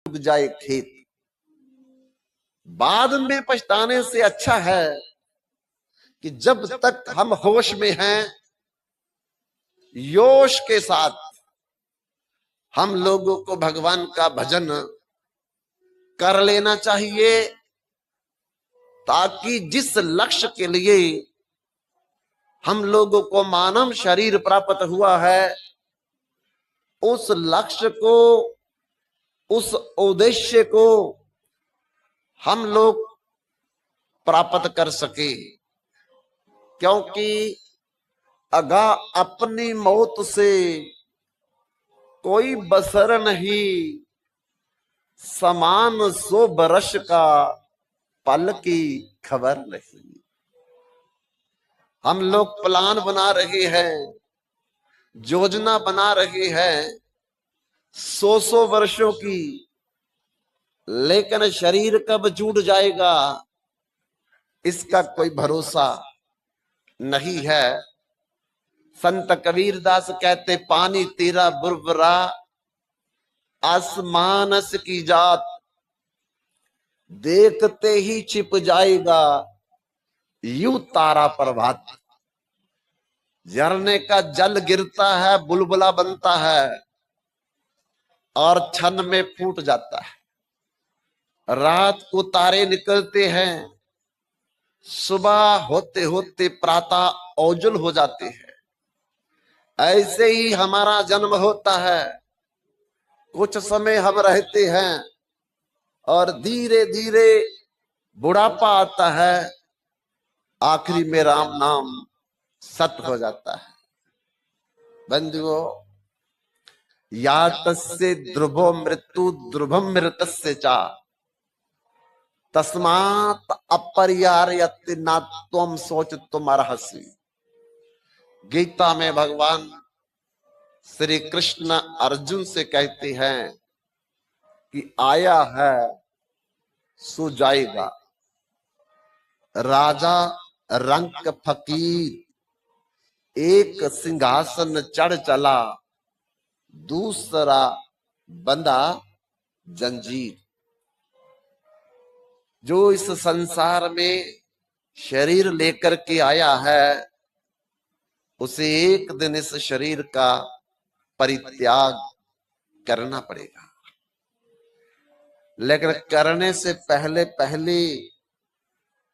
उग जाए खेत। बाद में पछताने से अच्छा है कि जब तक हम होश में हैं, योश के साथ हम लोगों को भगवान का भजन कर लेना चाहिए, ताकि जिस लक्ष्य के लिए हम लोगों को मानव शरीर प्राप्त हुआ है, उस लक्ष्य को, उस उद्देश्य को हम लोग प्राप्त कर सके। क्योंकि अगा अपनी मौत से कोई बसर नहीं, समान 100 बरस का पल की खबर नहीं। हम लोग प्लान बना रहे हैं, योजना बना रहे हैं 100 वर्षों की, लेकिन शरीर कब छूट जाएगा इसका कोई भरोसा नहीं है। संत कबीरदास कहते, पानी तेरा बुरबुरा आसमानस की जात, देखते ही छिप जाएगा यूं तारा प्रभात। झरने का जल गिरता है, बुलबुला बनता है और क्षण में फूट जाता है। रात को तारे निकलते हैं, सुबह होते होते प्रातः औजुल हो जाते हैं। ऐसे ही हमारा जन्म होता है, कुछ समय हम रहते हैं और धीरे धीरे बुढ़ापा आता है, आखिरी में राम नाम सत्य हो जाता है। बंधुओं, या तस्य ध्रुवो मृत्यु ध्रुवम मृतस्य चा, तस्मात् अपरिहार्यते न त्वं शोचितुम् अर्हसि। गीता में भगवान श्री कृष्ण अर्जुन से कहते हैं कि आया है सो जाएगा। राजा रंक फकीर एक सिंहासन चढ़ चला, दूसरा बंधा जंजीर। जो इस संसार में शरीर लेकर के आया है, उसे एक दिन इस शरीर का परित्याग करना पड़ेगा। लेकिन करने से पहले पहले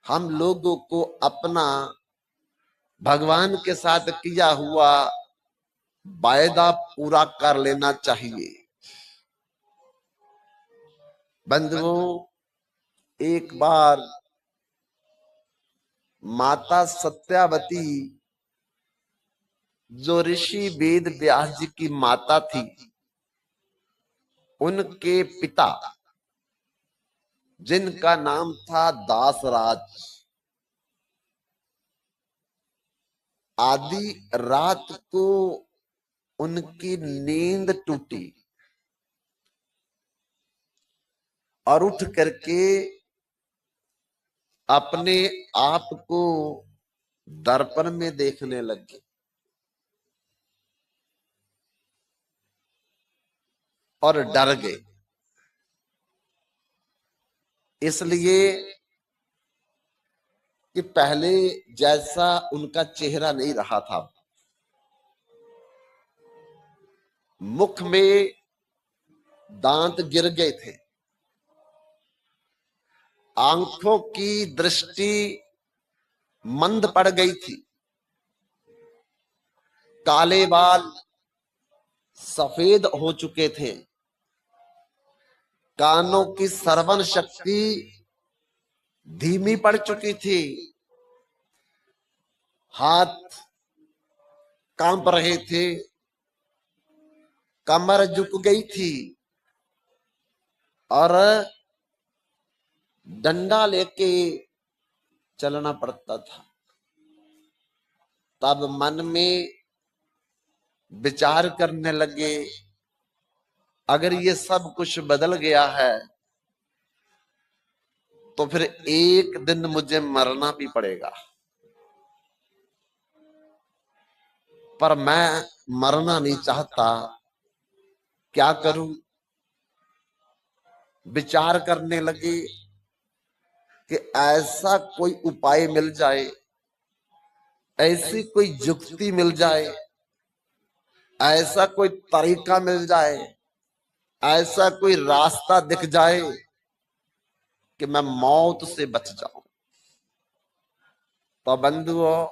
हम लोगों को अपना भगवान के साथ किया हुआ वायदा पूरा कर लेना चाहिए। बंधुओं, एक बार माता सत्यावती, जो ऋषि वेद व्यास जी की माता थी, उनके पिता जिनका नाम था दासराज, आदि रात को उनकी नींद टूटी और उठ करके अपने आप को दर्पण में देखने लगे और डर गए। इसलिए कि पहले जैसा उनका चेहरा नहीं रहा था। मुख में दांत गिर गए थे, आंखों की दृष्टि मंद पड़ गई थी, काले बाल सफेद हो चुके थे, कानों की श्रवण शक्ति धीमी पड़ चुकी थी, हाथ कांप रहे थे, कमर झुक गई थी और डंडा लेके चलना पड़ता था। तब मन में विचार करने लगे, अगर ये सब कुछ बदल गया है तो फिर एक दिन मुझे मरना भी पड़ेगा, पर मैं मरना नहीं चाहता, क्या करूं? विचार करने लगे कि ऐसा कोई उपाय मिल जाए, ऐसी कोई जुक्ति मिल जाए, ऐसा कोई तरीका मिल जाए, ऐसा कोई रास्ता दिख जाए कि मैं मौत से बच जाऊं। तो बंधुओं,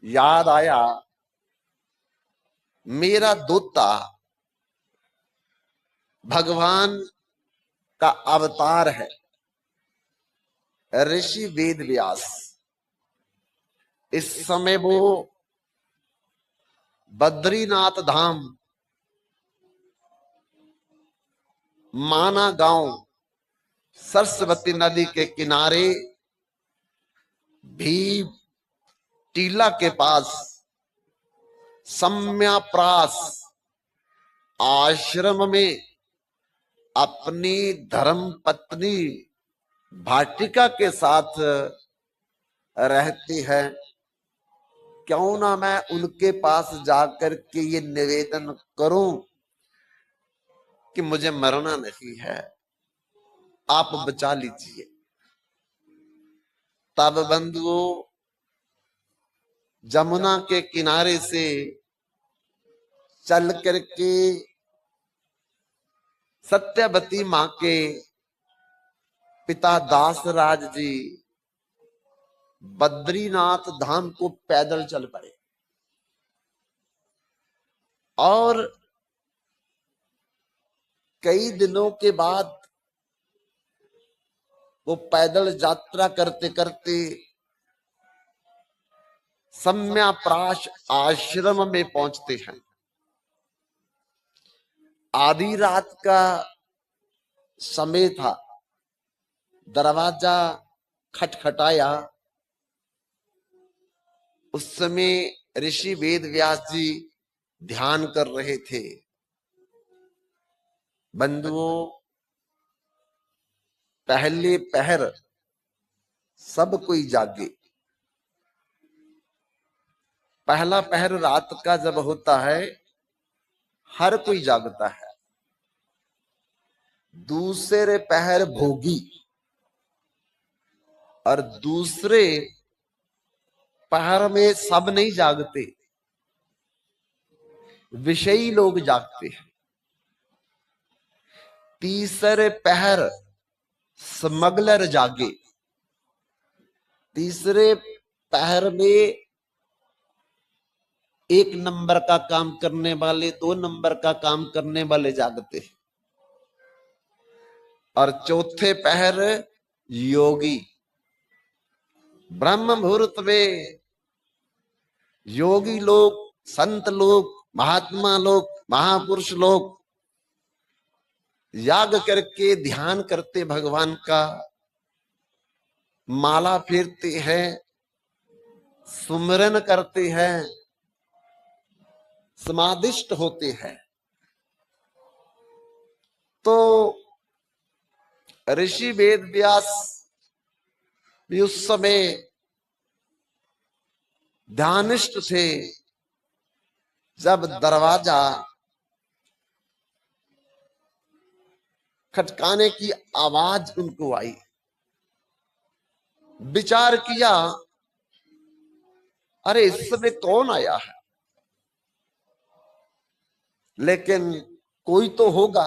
याद आया मेरा दोता भगवान का अवतार है, ऋषि वेद व्यास। इस समय वो बद्रीनाथ धाम माना गांव सरस्वती नदी के किनारे भीम टीला के पास सम्याप्रास आश्रम में अपनी धर्म पत्नी भाटिका के साथ रहती है। क्यों ना मैं उनके पास जाकर के ये निवेदन करूं कि मुझे मरना नहीं है, आप बचा लीजिए। तब बंधुओं, जमुना के किनारे से चल करके सत्यवती मां के पिता दासराज जी बद्रीनाथ धाम को पैदल चल पड़े और कई दिनों के बाद वो पैदल यात्रा करते करते सम्याप्राश आश्रम में पहुंचते हैं। आधी रात का समय था, दरवाजा खटखटाया। उस समय ऋषि वेद व्यास जी ध्यान कर रहे थे। बंधुओं, पहले पहर सब कोई जागे। पहला पहर रात का जब होता है, हर कोई जागता है। दूसरे पहर भोगी और दूसरे पहर में सब नहीं जागते, विषयी लोग जागते हैं। तीसरे पहर स्मगलर जागे। तीसरे पहर में एक नंबर का काम करने वाले, 2 नंबर का काम करने वाले जागते हैं। और चौथे पहर योगी। ब्रह्म मुहूर्त में योगी लोग, संत लोग, महात्मा लोग, महापुरुष लोग याग करके ध्यान करते भगवान का, माला फेरते हैं, सुमिरन करते हैं, समाधिष्ट होते हैं। तो ऋषि वेद व्यास भी उस समय ध्यानिष्ठ थे। जब दरवाजा खटकाने की आवाज उनको आई, विचार किया, अरे इस समय कौन आया है? लेकिन कोई तो होगा।